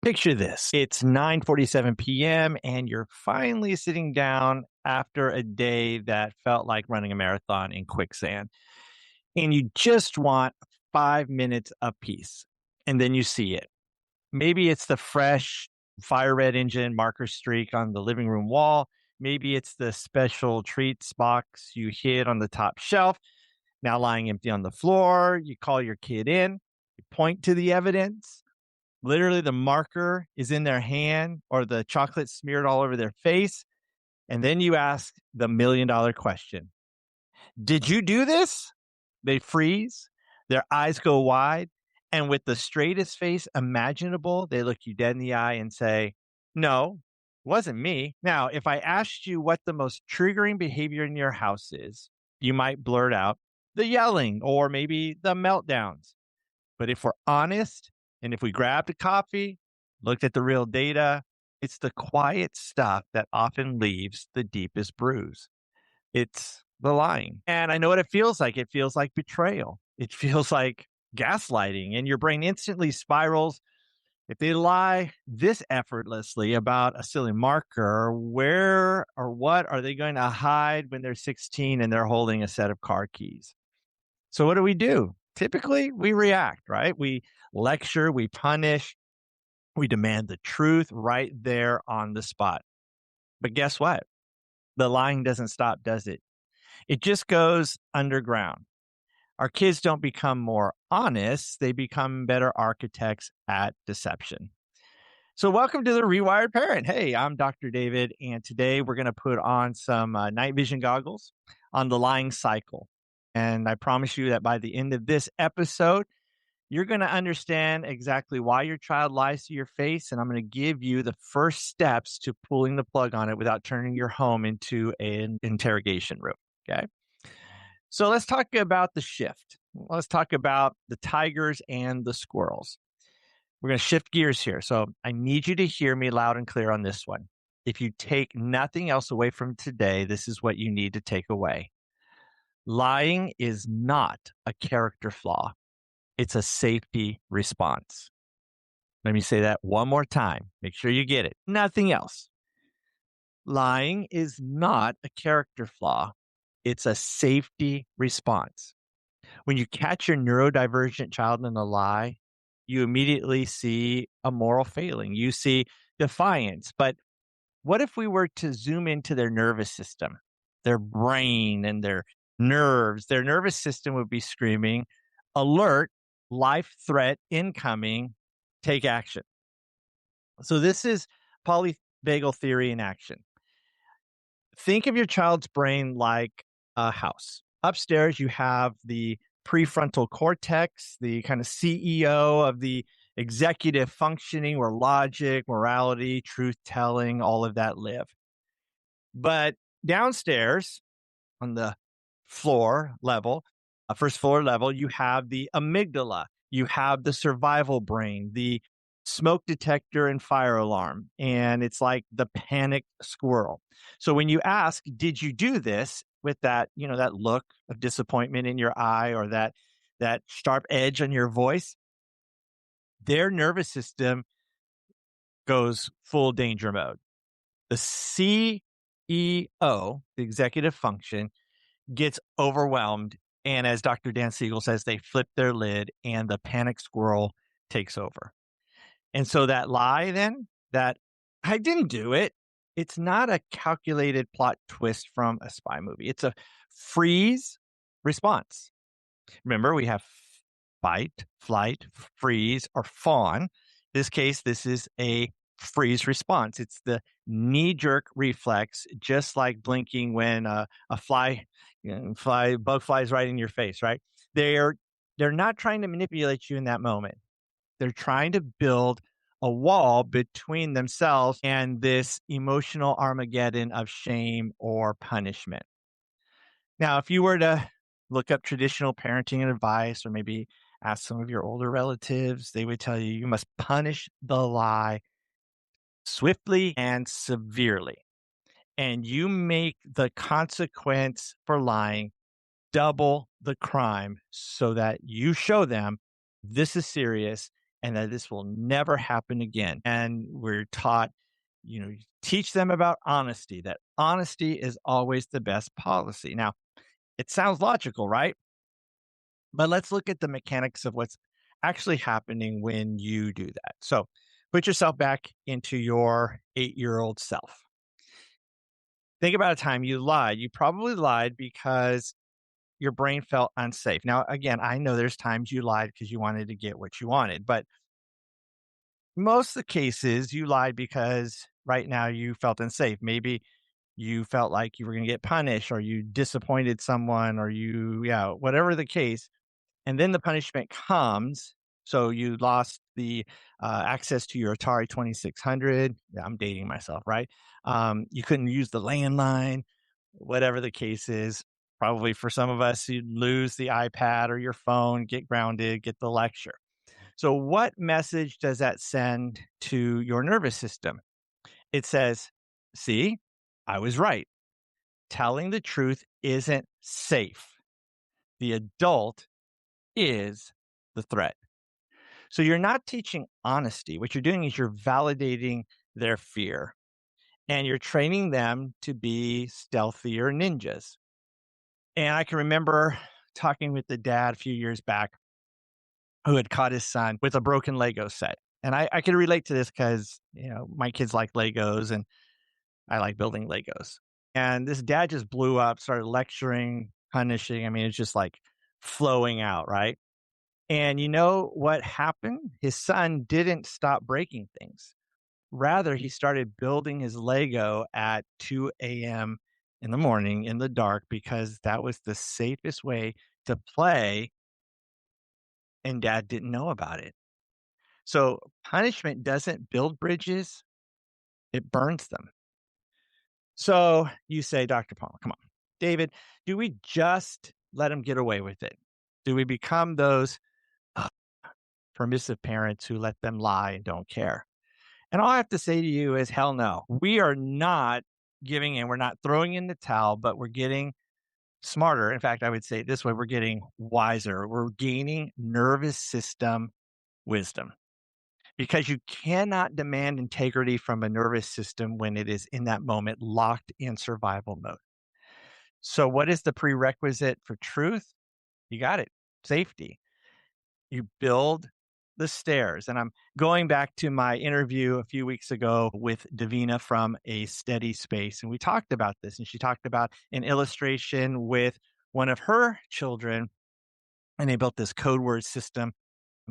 Picture this. It's 9:47 p.m. and you're finally sitting down after a day that felt like running a marathon in quicksand. And you just want 5 minutes of peace. And then you see it. Maybe it's the fresh fire red engine marker streak on the living room wall. Maybe it's the special treats box you hid on the top shelf, now lying empty on the floor. You call your kid in, you point to the evidence. Literally, the marker is in their hand or the chocolate smeared all over their face. And then you ask the $1,000,000 question. Did you do this? They freeze, their eyes go wide, and with the straightest face imaginable, they look you dead in the eye and say, no, it wasn't me. Now, if I asked you what the most triggering behavior in your house is, you might blurt out the yelling or maybe the meltdowns. But if we're honest, and if we grabbed a coffee, looked at the real data, it's the quiet stuff that often leaves the deepest bruise. It's the lying. And I know what it feels like. It feels like betrayal. It feels like gaslighting, and your brain instantly spirals. If they lie this effortlessly about a silly marker, where or what are they going to hide when they're 16 and they're holding a set of car keys? So what do? Typically, we react, right? We lecture, we punish, we demand the truth right there on the spot. But guess what? The lying doesn't stop, does it? It just goes underground. Our kids don't become more honest, they become better architects at deception. So, welcome to the Rewired Parent. Hey, I'm Dr. David, and today we're going to put on some night vision goggles on the lying cycle. And I promise you that by the end of this episode, you're going to understand exactly why your child lies to your face. And I'm going to give you the first steps to pulling the plug on it without turning your home into an interrogation room. Okay. So let's talk about the shift. Let's talk about the tigers and the squirrels. We're going to shift gears here. So I need you to hear me loud and clear on this one. If you take nothing else away from today, this is what you need to take away. Lying is not a character flaw. It's a safety response. Let me say that one more time. Make sure you get it. Nothing else. Lying is not a character flaw. It's a safety response. When you catch your neurodivergent child in a lie, you immediately see a moral failing. You see defiance. But what if we were to zoom into their nervous system, their brain and their nerves? Their nervous system would be screaming, alert, life threat incoming, take action. So this is polyvagal theory in action. Think of your child's brain like a house. Upstairs, you have the prefrontal cortex, the kind of CEO of the executive functioning where logic, morality, truth telling, all of that live. But downstairs on the floor level, first floor level, you have the amygdala, you have the survival brain, the smoke detector and fire alarm, and it's like the panicked squirrel. So when you ask, did you do this, with that, that look of disappointment in your eye or that sharp edge on your voice, their nervous system goes full danger mode. The CEO, the executive function, gets overwhelmed. And as Dr. Dan Siegel says, they flip their lid and the panic squirrel takes over. And so that lie then, that I didn't do it, it's not a calculated plot twist from a spy movie. It's a freeze response. Remember, we have fight, flight, freeze, or fawn. In this case, this is a freeze response. It's the knee-jerk reflex, just like blinking when a bug flies right in your face, right? They're not trying to manipulate you in that moment. They're trying to build a wall between themselves and this emotional Armageddon of shame or punishment. Now, if you were to look up traditional parenting advice or maybe ask some of your older relatives, they would tell you must punish the lie swiftly and severely. And you make the consequence for lying double the crime so that you show them this is serious and that this will never happen again. And we're taught, you teach them about honesty, that honesty is always the best policy. Now, it sounds logical, right? But let's look at the mechanics of what's actually happening when you do that. So put yourself back into your 8-year-old self. Think about a time you lied. You probably lied because your brain felt unsafe. Now, again, I know there's times you lied because you wanted to get what you wanted, but most of the cases you lied because right now you felt unsafe. Maybe you felt like you were going to get punished or you disappointed someone or whatever the case. And then the punishment comes. So you lost the access to your Atari 2600. Yeah, I'm dating myself, right? You couldn't use the landline, whatever the case is. Probably for some of us, you'd lose the iPad or your phone, get grounded, get the lecture. So, what message does that send to your nervous system? It says, see, I was right. Telling the truth isn't safe. The adult is the threat. So you're not teaching honesty. What you're doing is you're validating their fear and you're training them to be stealthier ninjas. And I can remember talking with the dad a few years back who had caught his son with a broken Lego set. And I can relate to this because, my kids like Legos and I like building Legos. And this dad just blew up, started lecturing, punishing. I mean, it's just like flowing out, right? And you know what happened? His son didn't stop breaking things. Rather, he started building his Lego at 2 a.m. in the morning in the dark because that was the safest way to play. And dad didn't know about it. So punishment doesn't build bridges, it burns them. So you say, Dr. Palmer, come on, David, do we just let him get away with it? Do we become those permissive parents who let them lie and don't care? And all I have to say to you is, hell no. We are not giving in. We're not throwing in the towel, but we're getting smarter. In fact, I would say it this way, we're getting wiser. We're gaining nervous system wisdom because you cannot demand integrity from a nervous system when it is in that moment locked in survival mode. So what is the prerequisite for truth? You got it. Safety. You build the stairs. And I'm going back to my interview a few weeks ago with Davina from A Steady Space. And we talked about this. And she talked about an illustration with one of her children. And they built this code word system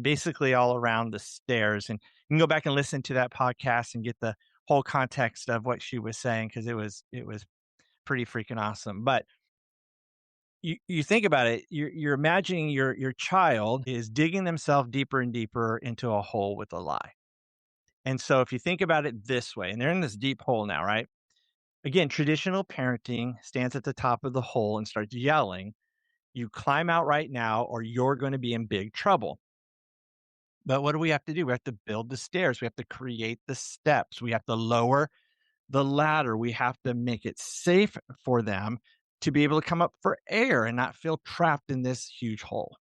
basically all around the stairs. And you can go back and listen to that podcast and get the whole context of what she was saying because it was pretty freaking awesome. But you think about it, you're imagining your child is digging themselves deeper and deeper into a hole with a lie. And so if you think about it this way, and they're in this deep hole now, right? Again, traditional parenting stands at the top of the hole and starts yelling, you climb out right now or you're going to be in big trouble. But what do we have to do? We have to build the stairs. We have to create the steps. We have to lower the ladder. We have to make it safe for them to be able to come up for air and not feel trapped in this huge hole.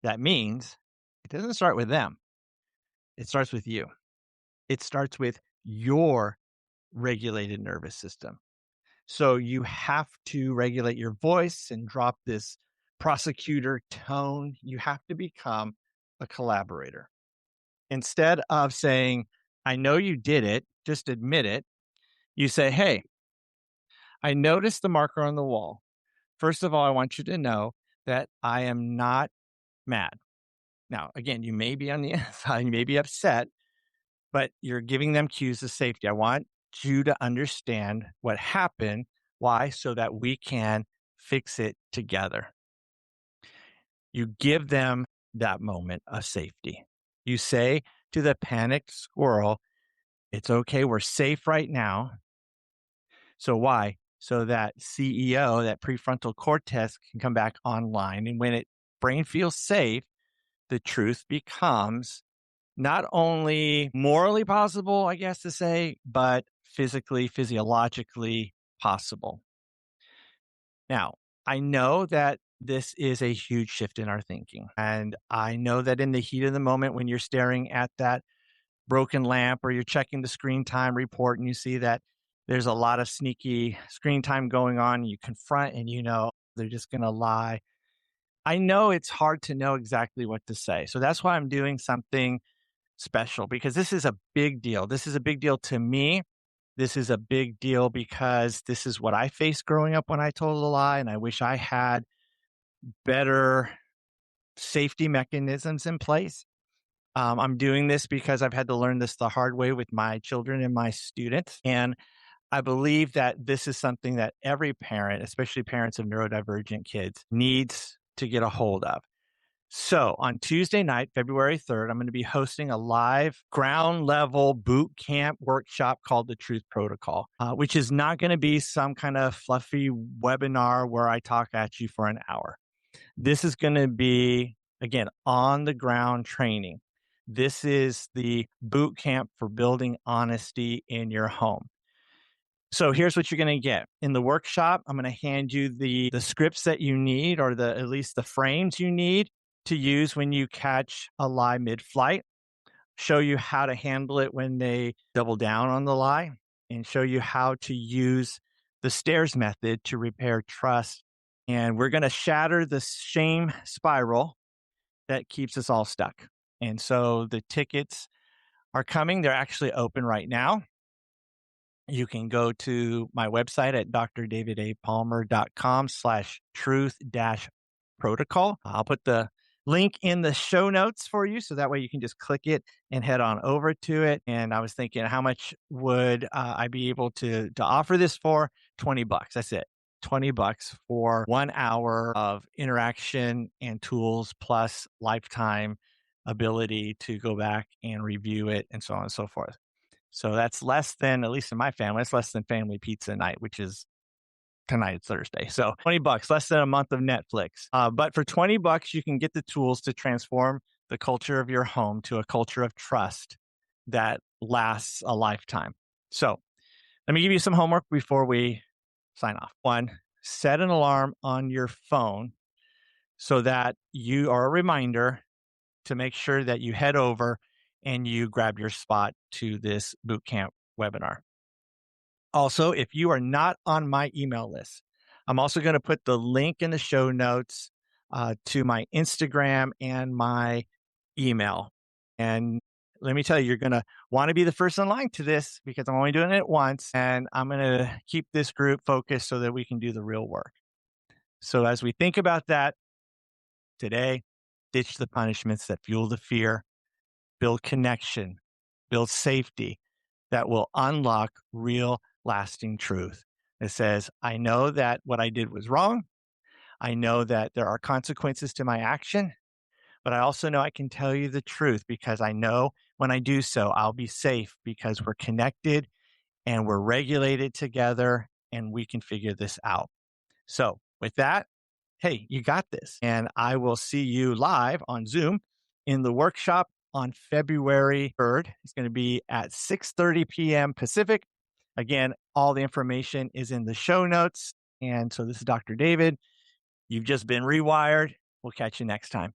That means it doesn't start with them. It starts with you. It starts with your regulated nervous system. So you have to regulate your voice and drop this prosecutor tone. You have to become a collaborator. Instead of saying, I know you did it, just admit it. You say, hey, I noticed the marker on the wall. First of all, I want you to know that I am not mad. Now, again, you may be on the inside, you may be upset, but you're giving them cues of safety. I want you to understand what happened. Why? So that we can fix it together. You give them that moment of safety. You say to the panicked squirrel, it's okay. We're safe right now. So why? So that CEO, that prefrontal cortex can come back online. And when brain feels safe, the truth becomes not only morally possible, I guess to say, but physically, physiologically possible. Now, I know that This is a huge shift in our thinking. And I know that in the heat of the moment, when you're staring at that broken lamp or you're checking the screen time report and you see that there's a lot of sneaky screen time going on, you confront and you know they're just going to lie. I know it's hard to know exactly what to say. So that's why I'm doing something special because this is a big deal. This is a big deal to me. This is a big deal because this is what I faced growing up when I told a lie. And I wish I had better safety mechanisms in place. I'm doing this because I've had to learn this the hard way with my children and my students. And I believe that this is something that every parent, especially parents of neurodivergent kids, needs to get a hold of. So on Tuesday night, February 3rd, I'm going to be hosting a live ground level boot camp workshop called the Truth Protocol, which is not going to be some kind of fluffy webinar where I talk at you for an hour. This is going to be, again, on the ground training. This is the boot camp for building honesty in your home. So here's what you're going to get. In the workshop, I'm going to hand you the scripts that you need, or at least the frames you need to use when you catch a lie mid-flight, show you how to handle it when they double down on the lie, and show you how to use the stairs method to repair trust. And we're going to shatter the shame spiral that keeps us all stuck. And so the tickets are coming. They're actually open right now. You can go to my website at drdavidapalmer.com/truth-protocol. I'll put the link in the show notes for you. So that way you can just click it and head on over to it. And I was thinking, how much would I be able to offer this for? $20. That's it. $20 for 1 hour of interaction and tools plus lifetime ability to go back and review it and so on and so forth. So that's less than, at least in my family, it's less than family pizza night, which is tonight, it's Thursday. So $20, less than a month of Netflix. But for $20, you can get the tools to transform the culture of your home to a culture of trust that lasts a lifetime. So let me give you some homework before we sign off. One, set an alarm on your phone so that you are a reminder to make sure that you head over and you grab your spot to this bootcamp webinar. Also, if you are not on my email list, I'm also going to put the link in the show notes to my Instagram and my email. And let me tell you, you're going to want to be the first in line to this because I'm only doing it once. And I'm going to keep this group focused so that we can do the real work. So as we think about that today, ditch the punishments that fuel the fear, build connection, build safety that will unlock real lasting truth. It says, I know that what I did was wrong. I know that there are consequences to my action, but I also know I can tell you the truth because I know when I do so, I'll be safe because we're connected and we're regulated together and we can figure this out. So with that, hey, you got this. And I will see you live on Zoom in the workshop on February 3rd. It's going to be at 6:30 p.m. Pacific. Again, all the information is in the show notes. And so this is Dr. David. You've just been rewired. We'll catch you next time.